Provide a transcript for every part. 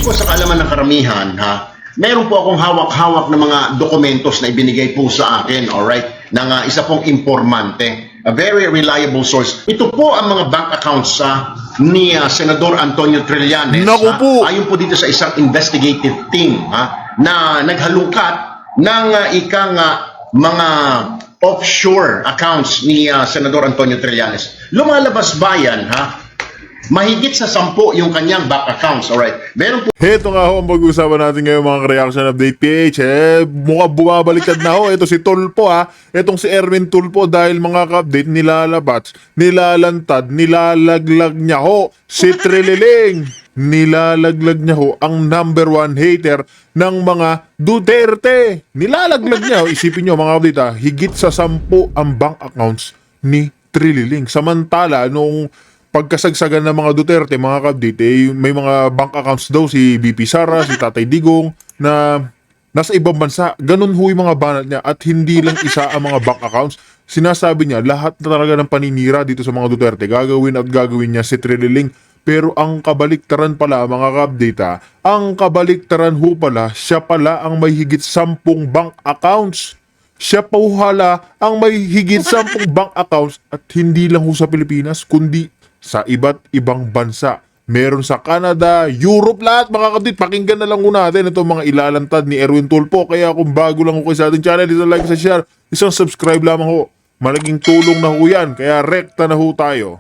po sa kaalaman ng karamihan, meron po akong hawak-hawak na mga dokumentos na ibinigay po sa akin, alright, ng isa pong informante, a very reliable source. Ito po ang mga bank accounts ni Senador Antonio Trillanes. Naku po! Ayon po dito sa isang investigative team na naghalungkat ng mga offshore accounts ni Senador Antonio Trillanes. Lumalabas ba yan, mahigit sa 10 yung kanyang bank accounts, alright? Meron po Heto nga ho ang pag-uusapan natin ngayon mga reaction update PH. Mukhang bumabaliktad na ho. Ito si Tulpo Itong si Erwin Tulpo dahil mga ka-update nilalabas, nilalantad, nilalaglag niya ho si Trililing. Nilalaglag niya ho ang number 1 hater ng mga Duterte. Nilalaglag niya ho. Isipin nyo mga update higit sa 10 ang bank accounts ni Trililing. Samantala nung pagkasagsagan ng mga Duterte, mga kabdite, may mga bank accounts daw si BP Sara, si Tatay Digong na nasa ibang bansa. Ganun ho yung mga banat niya at hindi lang isa ang mga bank accounts. Sinasabi niya lahat na talaga ng paninira dito sa mga Duterte gagawin at gagawin niya si Trililing. Pero ang kabaliktaran pala mga kabdita, ang kabaliktaran ho pala, siya pala ang may higit 10 bank accounts. Siya pa ho hala ang may higit 10 bank accounts at hindi lang ho sa Pilipinas kundi sa iba't ibang bansa. Meron sa Canada, Europe, lahat mga kabdit. Pakinggan na lang ho natin itong mga ilalantad ni Erwin Tulpo. Kaya kung bago lang ho kayo sa ating channel, isang like, isang share, isang subscribe lamang ho. Malaking tulong na ho yan. Kaya rekta na ho tayo.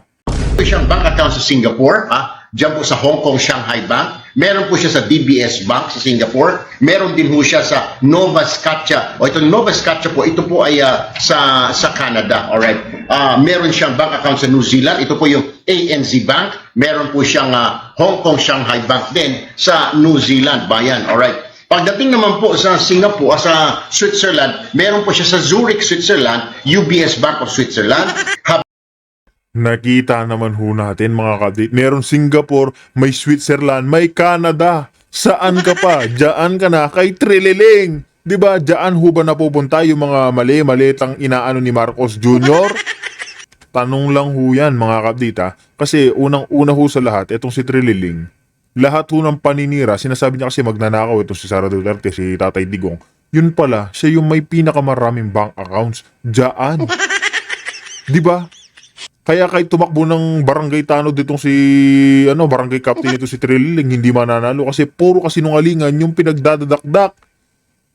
siyang bank account sa Singapore, Diyan po sa Hong Kong Shanghai Bank. Meron po siya sa DBS Bank sa Singapore. Meron din po siya sa Nova Scotia. O itong Nova Scotia po, ito po ay sa Canada. Alright. Meron siyang bank account sa New Zealand. Ito po yung ANZ Bank. Meron po siyang Hong Kong Shanghai Bank din sa New Zealand. Bayan. Alright. Pagdating naman po sa Singapore, sa Switzerland, meron po siya sa Zurich, Switzerland, UBS Bank of Switzerland. Nakita naman ho natin mga kabdit. Meron Singapore, may Switzerland, may Canada. Saan ka pa? Diyan ka na kay Trililing. Diba? Diyan ho ba napupunta yung mga mali-malitang inaano ni Marcos Jr.? Tanong lang ho yan mga kabdita. Kasi unang-una ho sa lahat, itong si Trililing. Lahat ho ng paninira, sinasabi niya kasi magnanakaw itong si Sara Duterte, si Tatay Digong. Yun pala, siya yung may pinakamaraming bank accounts. Diyan. Diba? Kaya kahit tumakbo ng barangay tanod ditong si barangay captain ito si Trililing hindi mananalo kasi puro kasinungalingan yung pinagdadadakdak.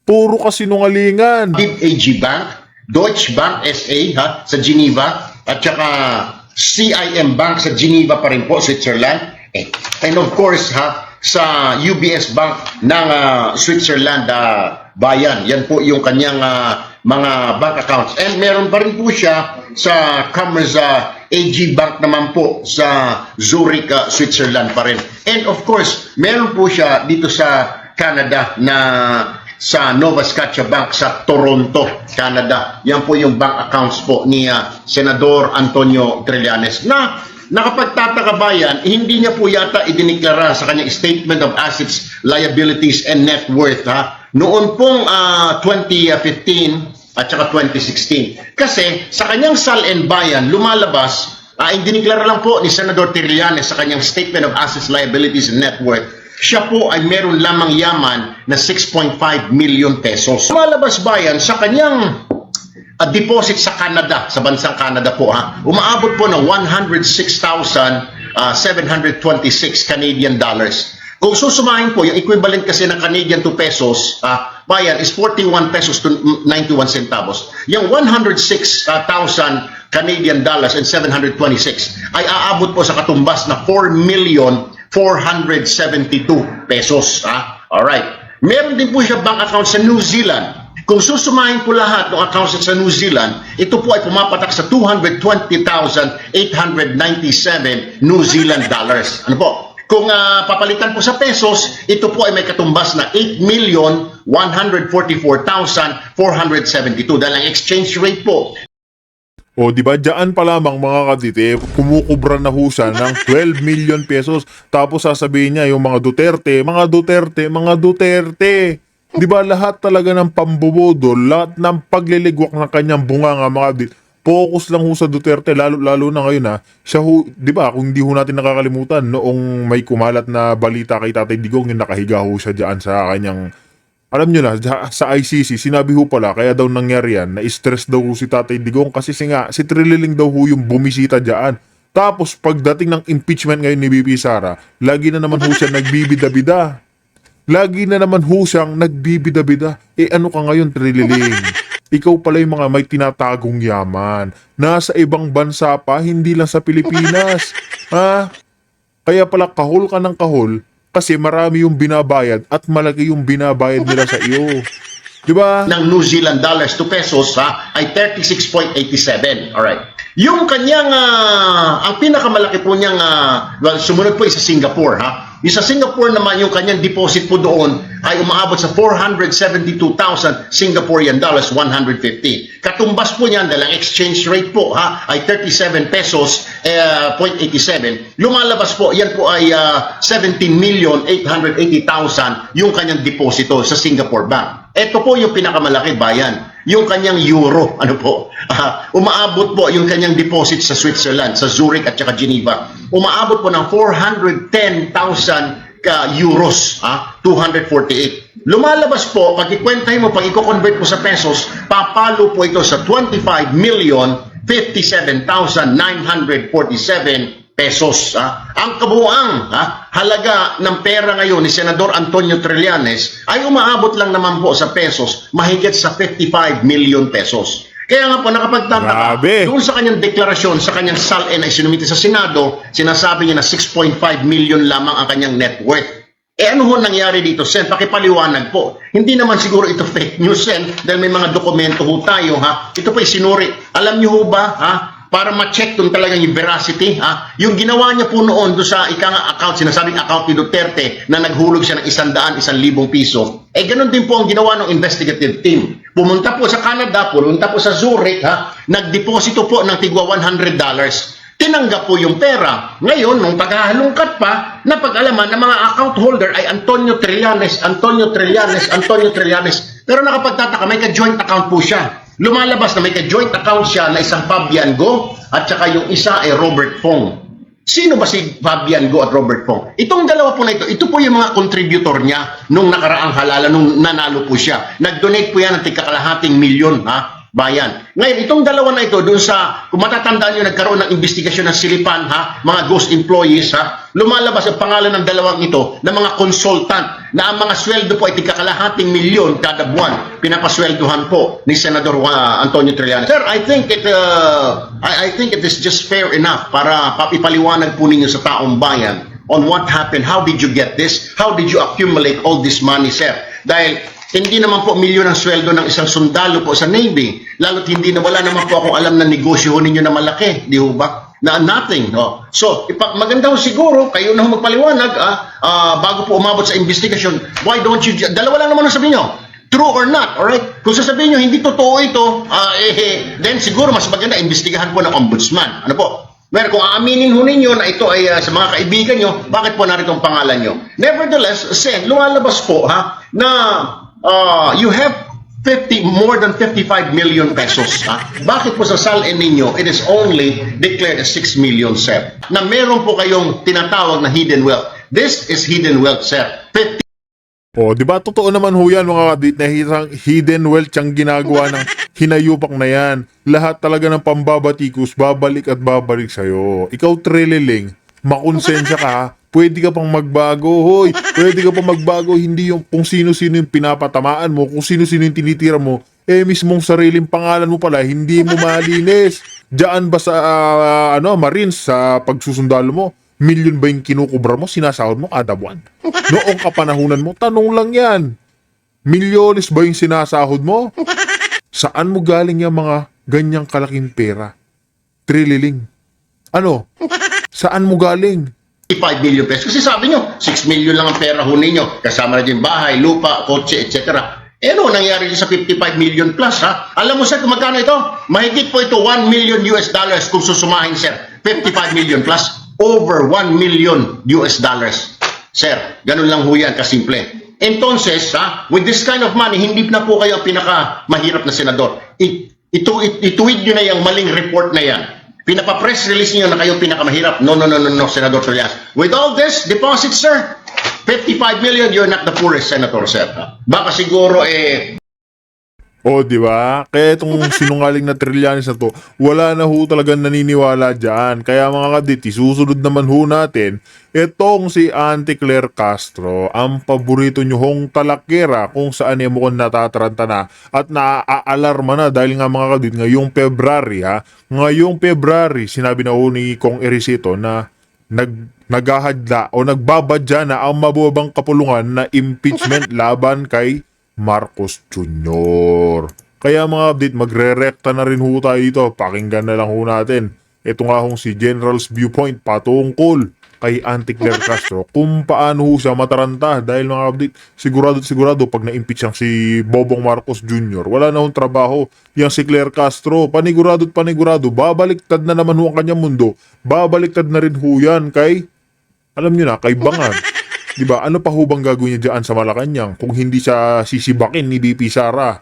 Puro kasinungalingan. AG Bank, Deutsche Bank SA sa Geneva at saka CIM Bank sa Geneva pa rin po, Switzerland. And of course sa UBS Bank ng Switzerland bayan. Yan po yung kanyang mga bank accounts. And meron pa rin po siya sa Commerce AG Bank naman po sa Zurich, Switzerland pa rin. And of course, meron po siya dito sa Canada na sa Nova Scotia Bank sa Toronto, Canada. Yan po yung bank accounts po ni Senador Antonio Trillanes na nakapagtataka bayan, hindi niya po yata idiniklara sa kanyang Statement of Assets, Liabilities, and Net Worth noon pong 2015 at saka 2016. Kasi sa kanyang Sal and Bayan, lumalabas, indiniklara lang po ni Senador Trillanes sa kanyang Statement of Assets, Liabilities, and Net Worth, siya po ay meron lamang yaman na 6.5 million pesos. Lumalabas bayan sa kanyang deposit sa Canada, sa bansang Canada po umaabot po ng 106,726 Canadian dollars. Kung susumahin po, yung equivalent kasi ng Canadian to pesos, bayan is 41 pesos to 91 centavos. Yung 106,000 Canadian dollars and 726 ay aabot po sa katumbas na 4,472 pesos. Alright. Meron din po siya bank account sa New Zealand. Kung susumahin po lahat ng accounts sa New Zealand, ito po ay pumapatak sa 220,897 New Zealand dollars. Ano po? Kung papalitan po sa pesos, ito po ay may katumbas na 8,144,472 dahil ang exchange rate po. O di ba diyan pa lamang mga kadite, kumukubra na ho siya ng 12 million pesos. Tapos sasabihin niya yung mga Duterte, mga Duterte, mga Duterte. Di ba lahat talaga ng pambubudol, lahat ng pagliligwak ng kanyang bunganga mga kadite, focus lang ho sa Duterte, lalo na ngayon siya ho, di ba, kung hindi ho natin nakakalimutan, noong may kumalat na balita kay Tatay Digong, yung nakahiga ho siya dyan sa kanyang, alam nyo na, sa ICC, sinabi ho pala, kaya daw nangyari yan, na-stress daw ho si Tatay Digong, kasi si Trililing daw ho yung bumisita dyan. Tapos, pagdating ng impeachment ngayon ni BP Sara, lagi na naman ho siya nagbibida-bida. Lagi na naman ho siyang nagbibida-bida. Ano ka ngayon, Trililing? Ikaw pala yung mga may tinatagong yaman. Nasa ibang bansa pa, hindi lang sa Pilipinas. Kaya pala kahol ka ng kahol kasi marami yung binabayad at malaki yung binabayad nila sa iyo. Diba? Ng New Zealand dollars to pesos ay 36.87. Alright. Yung kanyang, ang pinakamalaki po niyang, sumunod po sa Singapore. Yung sa Singapore naman, yung kanyang deposit po doon ay umaabot sa 472,000 Singaporean dollars, 150. Katumbas po niyan, dahil ang exchange rate po ay 37 pesos, 0.87. Lumalabas po, yan po ay 17,880,000 yung kanyang deposito sa Singapore Bank. Ito po yung pinakamalaki bayan. Yung kanyang euro, umaabot po yung kanyang deposit sa Switzerland, sa Zurich at saka Geneva. Umaabot po ng 410,000 euros, 248. Lumalabas po, pag ikwentahin mo, pag i-convert mo sa pesos, papalo po ito sa 25,057,947 pesos. Ang kabuuang halaga ng pera ngayon ni Senador Antonio Trillanes ay umaabot lang naman po sa pesos, mahigit sa 55 million pesos. Kaya nga po nakapagtataka, doon sa kanyang deklarasyon, sa kanyang SALN na isinumite sa Senado, sinasabi niya na 6.5 million lamang ang kanyang net worth. Ano ho nangyari dito, Sen? Pakipaliwanag po. Hindi naman siguro ito fake news, Sen, dahil may mga dokumento ho tayo, Ito po isinuri. Alam niyo ho ba, para ma-check kung talagang yung veracity, yung ginawa niya po noon do sa account, sinasabing account ni Duterte na naghulog siya ng 100,000 piso, ganun din po ang ginawa ng investigative team. Pumunta po sa Canada, pumunta po sa Zurich, nagdeposito po ng tigwa $100. Tinanggap po yung pera. Ngayon, nung paghahalungkat pa, napag-alaman na mga account holder ay Antonio Trillanes. Pero nakapagtataka, may ka-joint account po siya. Lumalabas na may ka-joint account siya na isang Fabian Go at saka yung isa ay Robert Fong. Sino ba si Fabian Go at Robert Fong? Itong dalawa po na ito po yung mga contributor niya nung nakaraang halala, nung nanalo po siya. Nag-donate po yan ng tigkakalahating milyon, bayan. Ngayon, itong dalawa na ito, dun sa, kung matatandaan nyo, nagkaroon ng investigasyon ng silipan, mga ghost employees, lumalabas ang pangalan ng dalawang ito na mga consultant na ang mga sweldo po ay tigkakalahating milyon kada buwan. Pinapasweldohan po ni Senador Antonio Trillanes. Sir, I think it is just fair enough para papipaliwanag po ninyo sa taong bayan on what happened. How did you get this? How did you accumulate all this money, sir? Dahil hindi naman po milyon ang sweldo ng isang sundalo po sa Navy. Lalo't hindi na wala naman po akong alam na negosyo ninyo na malaki. Di ho ba? Na nothing. So, maganda ho siguro, kayo na ho magpaliwanag bago po umabot sa investigation. Why don't you, dalawa lang naman ang sabihin nyo. True or not, alright? Kung sasabihin nyo, hindi totoo ito, then siguro mas maganda, investigahan po ng ombudsman. Ano po? Pero kung aaminin ho ninyo na ito ay sa mga kaibigan nyo, bakit po narito ang pangalan nyo? Nevertheless, lumalabas po na you have more than 55 million pesos. Bakit po sa SALN ninyo, it is only declared as 6 million, sir? Na meron po kayong tinatawag na hidden wealth. This is hidden wealth, sir. Di ba totoo naman ho yan mga kabit na hidden wealth yung ginagawa ng hinayupak na yan. Lahat talaga ng pambabatikos, babalik at babalik sa'yo. Ikaw, Trililing, makonsensya ka, pwede ka pang magbago, hoy. Pwede ka pang magbago, hindi yung kung sino-sino yung pinapatamaan mo, kung sino-sino yung tinitira mo, mismong sariling pangalan mo pala, hindi mo malinis. Diyan ba sa, Marines, sa pagsusundalo mo, milyon ba yung kinukubra mo, sinasahod mo kada buwan? Noong kapanahunan mo, tanong lang yan. Milyones ba yung sinasahod mo? Saan mo galing yung mga ganyang kalaking pera? Trililing. Saan mo galing? 5 million pesos. Kasi sabi nyo, 6 million lang ang pera ho ninyo. Kasama na din bahay, lupa, kotse, etc. Ano nangyari sa 55 million plus, Alam mo, sir, kung magkano ito? Mahigit po ito, 1 million US dollars kung susumahin, sir. 55 million plus, over 1 million US dollars. Sir, ganun lang ho yan, kasimple. Entonces, with this kind of money, hindi na po kayo pinakamahirap na senador. ituwid nyo na yung maling report na yan. Pinapa-press release nyo na kayo pinakamahirap. No, Senator Trias. With all this deposit, sir, 55 million, you're not the poorest, Senator, sir. Baka siguro, O, di ba? Kaya itong sinungaling na Trillanes na to, wala na ho talagang naniniwala dyan. Kaya mga kaditi, susunod naman ho natin, itong si Auntie Claire Castro, ang paborito nyo hong talakera kung saan yung mukhang natataranta na at naaalarma na dahil nga mga kaditi, ngayong February ngayong February, sinabi na ho ni Kong Erisito na naghahadla o nagbabadya na ang mababang kapulungan na impeachment laban kay Marcos Jr. Kaya mga update, magre-rekta na rin ho tayo dito. Pakinggan na lang ho natin. Ito nga hong si General's Viewpoint patungkol kay Auntie Claire Castro kung paano ho siya mataranta dahil mga update, sigurado pag na-impeach ang si Bobong Marcos Jr. wala na hong trabaho yang si Claire Castro. Panigurado, babaliktad na naman ho ang kanyang mundo. Babaliktad na rin ho yan kay, alam nyo na, kay Bangan. Diba? Ano pa ho bang gagawin niya dyan sa Malacanang kung hindi siya sisibakin ni BP Sara?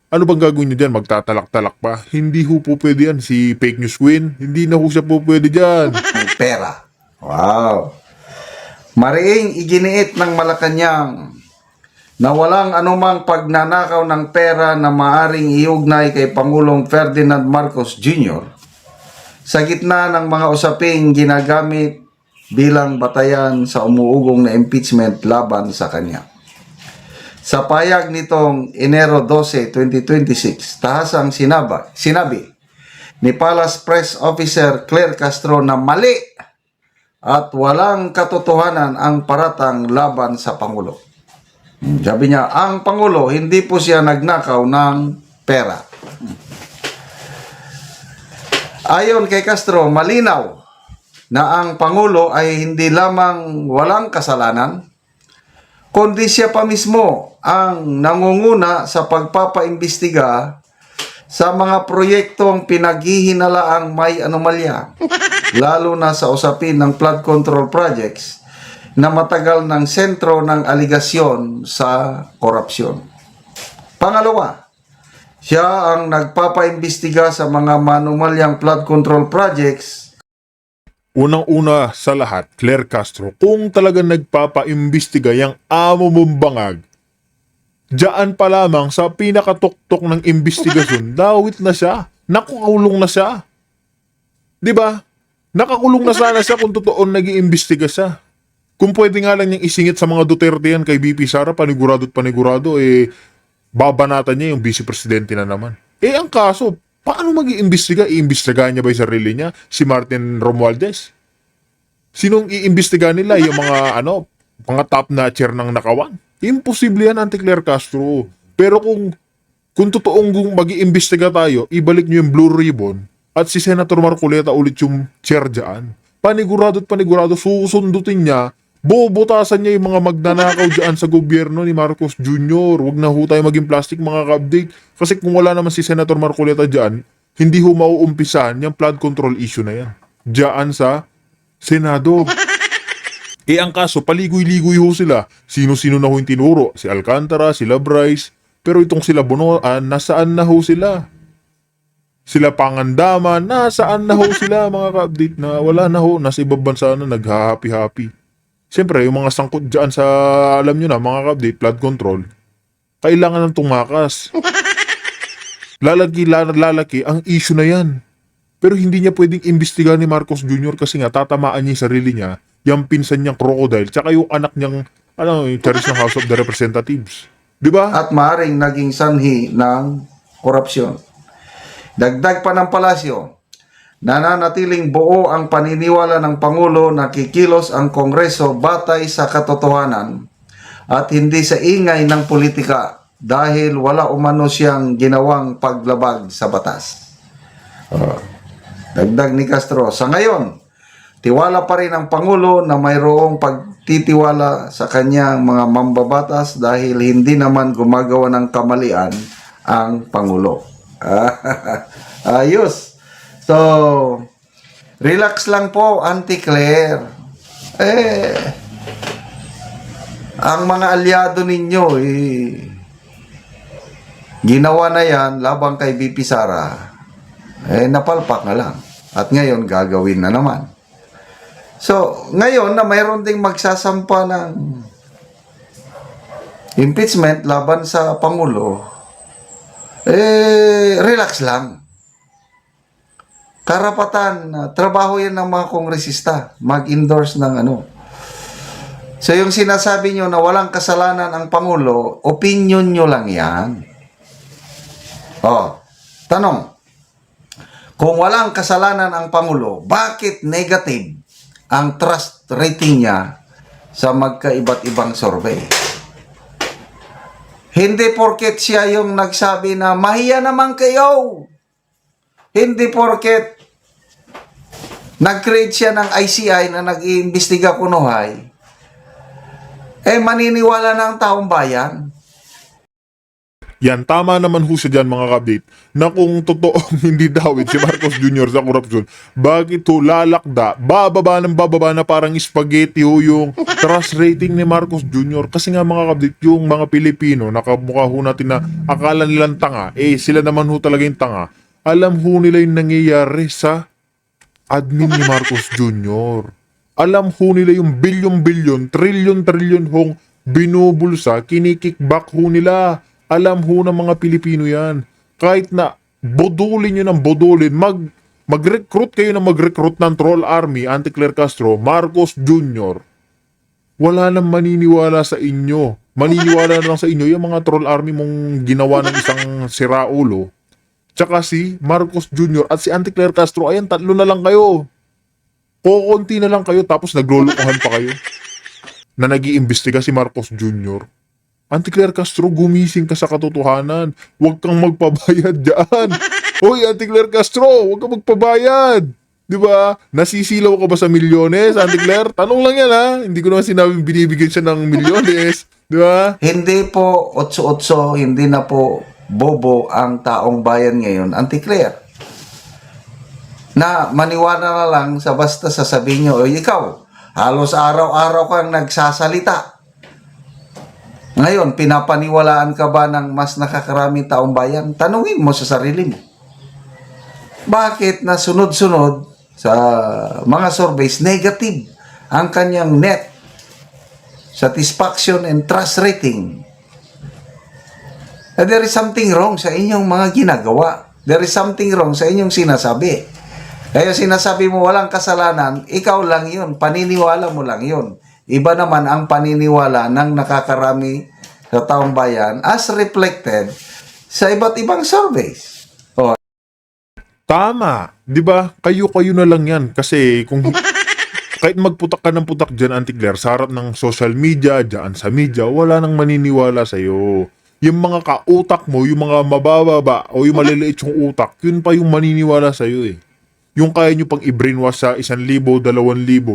Ano bang gagawin niya dyan? Magtatalak-talak pa? Hindi ho po pwede yan. Si fake news queen, hindi na ho siya po pwede dyan. Ng pera. Wow. Mariing iginiit ng Malacanang na walang anumang pagnanakaw ng pera na maaring iugnay kay Pangulong Ferdinand Marcos Jr. sa gitna ng mga usaping ginagamit bilang batayan sa umuugong na impeachment laban sa kanya. Sa payag nitong Enero 12, 2026, tahasang sinabi ni Palace Press Officer Claire Castro na mali at walang katotohanan ang paratang laban sa Pangulo. Sabi niya, ang Pangulo, hindi po siya nagnakaw ng pera. Ayon kay Castro, malinaw na ang Pangulo ay hindi lamang walang kasalanan, kundi siya pa mismo ang nangunguna sa pagpapaimbestiga sa mga proyektong pinaghihinalaang may anomalya, lalo na sa usapin ng flood control projects na matagal ng sentro ng aligasyon sa korupsyon. Pangalawa, siya ang nagpapaimbestiga sa mga manumalyang flood control projects. Unang-una sa lahat, Claire Castro, kung talagang nagpapaimbestiga yung amo mong bangag, diyan pa lamang sa pinakatuktok ng investigasyon, dawit na siya, nakakulong na siya. Diba? Nakakulong na sana siya kung totoo nag-iimbestiga siya. Kung pwede nga lang niyang isingit sa mga Duterte yan kay BP Sara, panigurado, babanatan niya yung vice-presidente na naman. Ang kaso, paano mag-iimbestiga? Iimbestigahan niya ba yung sarili niya? Si Martin Romualdez? Sinong iimbestiga nila? Yung mga top notcher ng nakawan? Imposible yan, Auntie Claire Castro. Pero kung totoong mag-iimbestiga tayo, ibalik niyo yung Blue Ribbon at si Senator Marcoleta ulit yung chair dyan. Panigurado, susundutin niya, bubutasan niya yung mga magnanakaw dyan sa gobyerno ni Marcos Jr. Huwag na ho tayo maging plastic mga ka-update. Kasi kung wala naman si Senator Marcoleta dyan, hindi ho mauumpisan yung flood control issue na yan. Dyan sa Senado. Ang kaso, paligoy-ligoy ho sila. Sino-sino na ho yung tinuro? Si Alcantara, sila Bryce. Pero itong sila Bonoan, nasaan na ho sila? Sila Pangandaman, nasaan na ho sila mga ka-update na wala na ho. Nasa ibang bansa na nagha-happy-happy. Siyempre, yung mga sangkot dyan sa, alam nyo na, mga ka-update, flood control, kailangan ng tumakas. Lalaki ang issue na yan. Pero hindi niya pwedeng imbestigahan ni Marcos Jr. kasi nga tatamaan niya yung sarili niya, yung pinsan niyang crocodile, tsaka yung anak niyang, yung charis ng House of the Representatives. Diba? At maaring naging sanhi ng korupsyon. Dagdag pa ng palasyo, nananatiling buo ang paniniwala ng Pangulo na kikilos ang Kongreso batay sa katotohanan at hindi sa ingay ng politika dahil wala umano siyang ginawang paglabag sa batas. Dagdag ni Castro, sa ngayon, tiwala pa rin ang Pangulo na mayroong pagtitiwala sa kanyang mga mambabatas dahil hindi naman gumagawa ng kamalian ang Pangulo. Ayos. So, relax lang po, Auntie Claire. Ang mga aliado ninyo, Ginawa na yan labang kay BP Sara. Napalpak na lang. At ngayon, gagawin na naman. So, ngayon na mayroon ding magsasampa ng impeachment laban sa Pangulo, relax lang. Karapatan, trabaho yan ng mga kongresista, mag-endorse ng ano. So, yung sinasabi nyo na walang kasalanan ang Pangulo, opinion nyo lang yan. Tanong, kung walang kasalanan ang Pangulo, bakit negative ang trust rating niya sa magkaiba't ibang survey? Hindi porket siya yung nagsabi na mahiya naman kayo. Hindi porket nag-create siya ng ICI na nag-iimbestiga kunuhay, maniniwala na ang taong bayan. Yan, tama naman ho siya dyan mga ka-update na kung totoong hindi dawit si Marcos Jr. sa korupsyon, bakit ho lalakda, bababa na parang spaghetti ho yung trust rating ni Marcos Jr. Kasi nga mga ka-update, yung mga Pilipino, nakamukha ho natin na akala nilang tanga, sila naman ho talaga yung tanga. Alam ho nila yung nangyayari sa admin ni Marcos Jr. Alam ho nila yung bilyon-bilyon, trilyon-trilyon hong binubulsa, kinikickback ho nila. Alam ho ng mga Pilipino yan. Kahit na bodulin nyo ng bodulin, mag-recruit kayo na mag-recruit ng troll army, anti-Claire Castro, Marcos Jr., wala nang maniniwala sa inyo. Maniniwala na lang sa inyo yung mga troll army mong ginawa ng isang siraulo. Tsaka si Marcos Jr. at si anti-Claire Castro, ayan, tatlo na lang kayo. Kukunti na lang kayo, tapos naglulukuhan pa kayo na nag-iimbestiga si Marcos Jr. Anti-Claire Castro, gumising ka sa katotohanan. Huwag kang magpabayad dyan. Hoy, Anti-Claire Castro, huwag kang magpabayad. Di ba? Nasisilaw ka ba sa milyones, Anti-Claire? Tanong lang yan, ha? Hindi ko naman sinabing binibigyan siya ng milyones. Di ba? Hindi po otso-otso, hindi na po bobo ang taong bayan ngayon, Anti-Claire. Na maniwala na lang sa basta sasabihin nyo, ikaw, halos araw-araw kang nagsasalita. Ngayon, pinapaniwalaan ka ba ng mas nakakaraming taong bayan? Tanungin mo sa sarili mo. Bakit na sunod-sunod sa mga surveys, negative ang kanyang net satisfaction and trust rating? There is something wrong sa inyong mga ginagawa. There is something wrong sa inyong sinasabi. Kaya sinasabi mo walang kasalanan, ikaw lang yun. Paniniwala mo lang yun. Iba naman ang paniniwala ng nakakarami sa taong bayan as reflected sa iba't ibang surveys. Tama. Di ba? Kayo-kayo na lang yan. Kasi kung kahit magputak ka ng putak dyan, Anti-Claire, sa harap ng social media, dyan sa media, wala nang maniniwala sa'yo. Yung mga kautak mo, yung mga mabababa, o yung maliliit yung utak, yun pa yung maniniwala sa'yo eh. Yung kaya nyo pang i-brainwash sa 1,000, 2,000,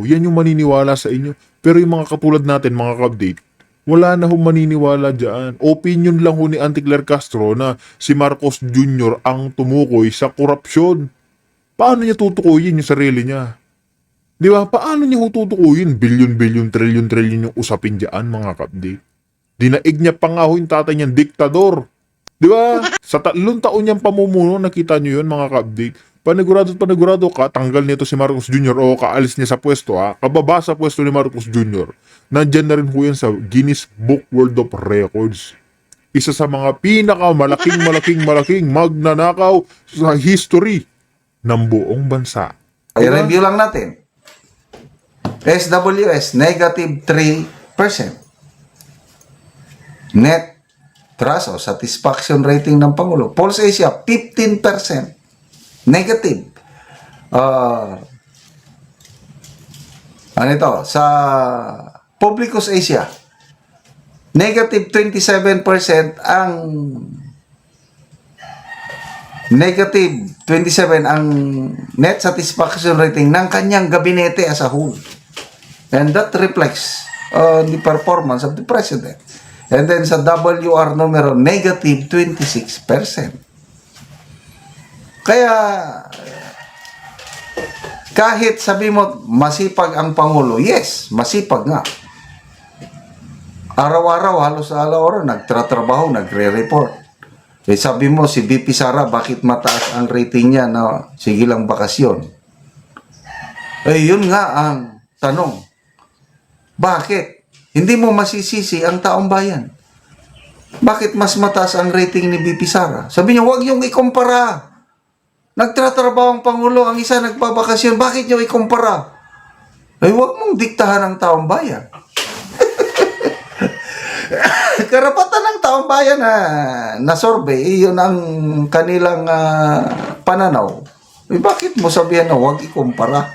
yan yung maniniwala sa inyo. Pero yung mga katulad natin, mga ka-update, wala na hong maniniwala dyan. Opinion lang ho ni Anti-Claire Castro na si Marcos Jr. ang tumukoy sa korupsyon. Paano niya tutukuyin yung sarili niya? Di ba? Paano niya tutukuyin? Bilyon-bilyon, trilyon-trilyon yung usapin dyan, mga ka-update. Dinaig niya pa nga ho yung tatay niyang diktador. Di ba? Sa 3 taon niyang pamumuno, nakita niyo yun, mga ka-update. Panigurado ka, tanggal nito si Marcos Jr. o kaalis niya sa pwesto, kababa sa pwesto ni Marcos Jr. Nandyan na rin ho yan sa Guinness Book World of Records. Isa sa mga malaking magnanakaw sa history ng buong bansa. I-review lang natin. SWS, negative 3%. Net trust o satisfaction rating ng Pangulo. Pulse Asia, 15%. Negative. Ano ito? Sa Publicus Asia, negative 27% ang negative 27 ang net satisfaction rating ng kanyang gabinete as a whole. And that reflects the performance of the president. And then sa WR numero, negative 26%. Kaya, kahit sabi mo, masipag ang Pangulo, yes, masipag nga. Araw-araw, halos araw-araw, nagtratrabaho, nagre-report. Eh sabi mo, si BP Sara, bakit mataas ang rating niya na sige lang bakasyon? Eh yun nga ang tanong. Bakit? Hindi mo masisisi ang taong bayan. Bakit mas mataas ang rating ni BP Sara? Sabi niya, huwag yung ikumpara. Nagtatrabaho ang Pangulo, ang isa nagbabakasyon. Bakit niyo ikumpara? Ay, huwag mong diktahan ang taong bayan. Karapatan ng taong bayan na survey, yun ang kanilang pananaw. Eh, bakit mo sabihan na huwag ikumpara?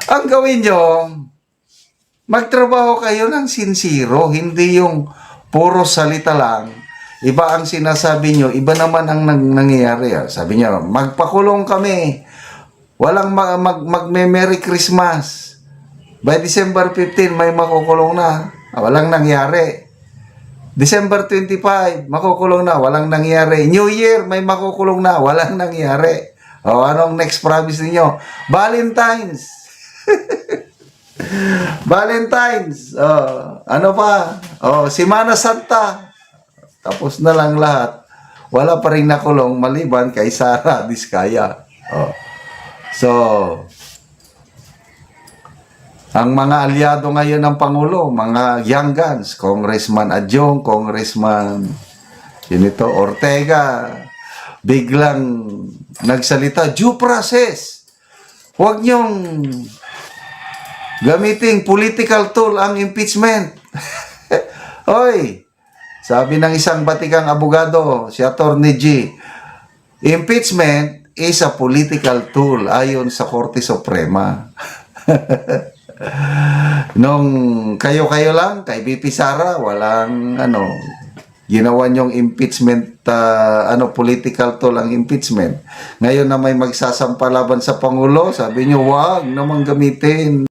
Ang gawin nyo, magtrabaho kayo ng sinsiro, hindi yung puro salita lang. Iba ang sinasabi nyo, iba naman ang nangyayari. Sabi nyo, magpakulong kami. Walang magme-Merry Christmas. By December 15, may makukulong na. Walang nangyari. December 25, makukulong na. Walang nangyari. New Year, may makukulong na. Walang nangyari. O, anong next promise ninyo? Valentine's. Valentine's. Ano pa? Semana Santa. Tapos na lang lahat. Wala pa rin nakulong maliban kay Sara Diskaya. So, ang mga aliado ngayon ng Pangulo, mga young guns, Congressman Adjong, Congressman Sinito Ortega, biglang nagsalita, due process. Huwag niyong gamiting political tool ang impeachment. Hoy, sabi ng isang batikang abogado, si Attorney G, impeachment is a political tool ayon sa Korte Suprema. Nung kayo-kayo lang, kay BP Sara, walang ginawa niyong impeachment, political tool ang impeachment. Ngayon na may magsasampa laban sa Pangulo, sabi niyo, wag namang gamitin.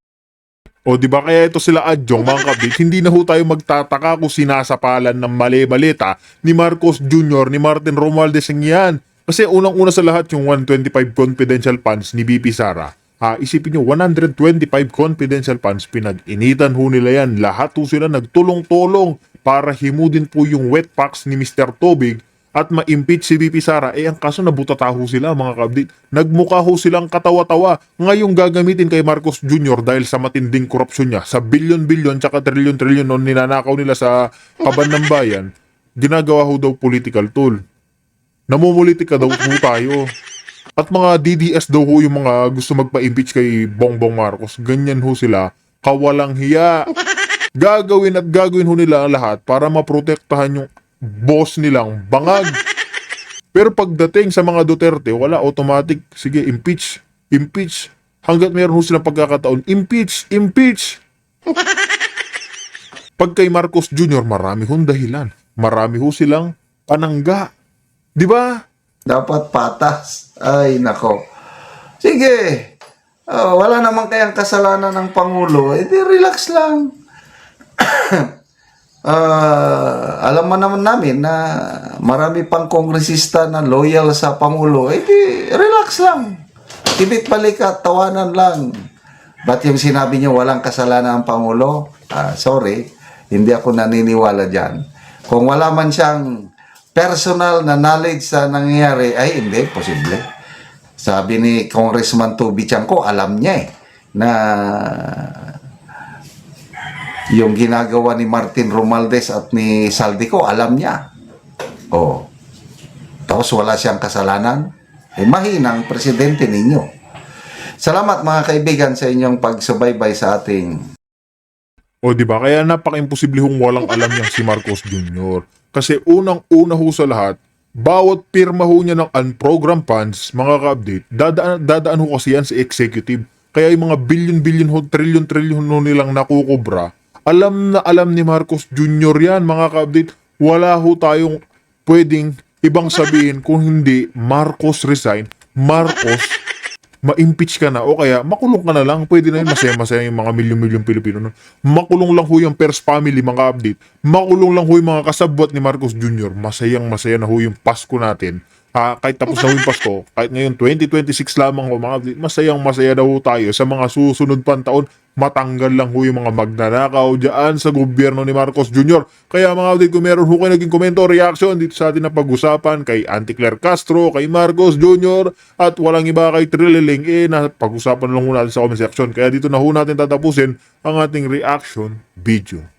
O di ba kaya ito sila Adjong, mga kabit, hindi na ho tayo magtataka kung sinasapalan ng mali-malita ni Marcos Jr., ni Martin Romualdez ang yan. Kasi unang-una sa lahat yung 125 confidential funds ni BP Sara. Isipin nyo, 125 confidential funds, pinag-initan ho nila yan. Lahat ho sila nagtulong-tulong para himudin po yung wet packs ni Mr. Tobig at ma-impeach si BP Sara. Ang kaso nabutata ho sila, mga kabit. Nagmukha ho silang katawa-tawa. Ngayong gagamitin kay Marcos Jr. dahil sa matinding korupsyon niya, sa bilyon-bilyon tsaka trilyon-trilyon noon ninanakaw nila sa kaban ng bayan, ginagawa ho daw political tool. Namumulitika daw po tayo. At mga DDS daw ho yung mga gusto magpa-impeach kay Bongbong Marcos. Ganyan ho sila, kawalang hiya. Gagawin at gagawin ho nila ang lahat para maprotektahan yung boss nilang bangag. Pero pagdating sa mga Duterte, wala, automatic, sige, impeach, impeach. Hanggat meron ho silang pagkakataon, impeach, impeach. Pag kay Marcos Jr., marami hong dahilan. Marami ho silang panangga. Di ba? Dapat patas. Ay, nako. Sige. Wala naman kayang kasalanan ng Pangulo. Di relax lang. Alam mo naman namin na marami pang kongresista na loyal sa Pangulo. Di relax lang. Tibit balikat, tawanan lang. Ba't yung sinabi niyo walang kasalanan ang Pangulo? Sorry. Hindi ako naniniwala dyan. Kung wala man siyang personal na knowledge sa nangyayari, ay hindi, posible. Sabi ni Congressman Toby Chanco, alam niya na yung ginagawa ni Martin Romualdez at ni Saldico, alam niya. Tapos wala siyang kasalanan. Mahinang presidente ninyo. Salamat mga kaibigan sa inyong pagsubaybay sa ating. O di ba kaya napaka-imposible hong walang alam niyang si Marcos Jr. Kasi unang-una ho sa lahat, bawat pirma ho niya ng unprogrammed funds, mga ka-update, dadaan ho kasi yan sa executive. Kaya yung mga billion-billion ho, trillion-trillion ho nilang nakukubra, alam na alam ni Marcos Jr. yan, mga ka-update. Wala ho tayong pwedeng ibang sabihin kung hindi Marcos resign, Marcos ma-impeach ka na o kaya makulong ka na lang. Pwede na yun, masaya-masaya yung mga milyon-milyon Pilipino nun. Makulong lang ho yung First Family, mga update. Makulong lang ho yung mga kasabwat ni Marcos Jr. Masayang-masaya na ho yung Pasko natin. kahit tapos na yung Pasko, kahit ngayon 2026 lamang ho mga kapatid, masayang masaya daw tayo sa mga susunod pang taon, matanggal lang ho yung mga magnanakaw dyan sa gobyerno ni Marcos Jr. Kaya mga kapatid, kung meron ho kayo naging komento o reaction dito sa atin na pag-usapan kay Auntie Claire Castro, kay Marcos Jr. at walang iba kay Trililing, na pag-usapan lang ho natin sa comment section. Kaya dito na ho natin tatapusin ang ating reaction video.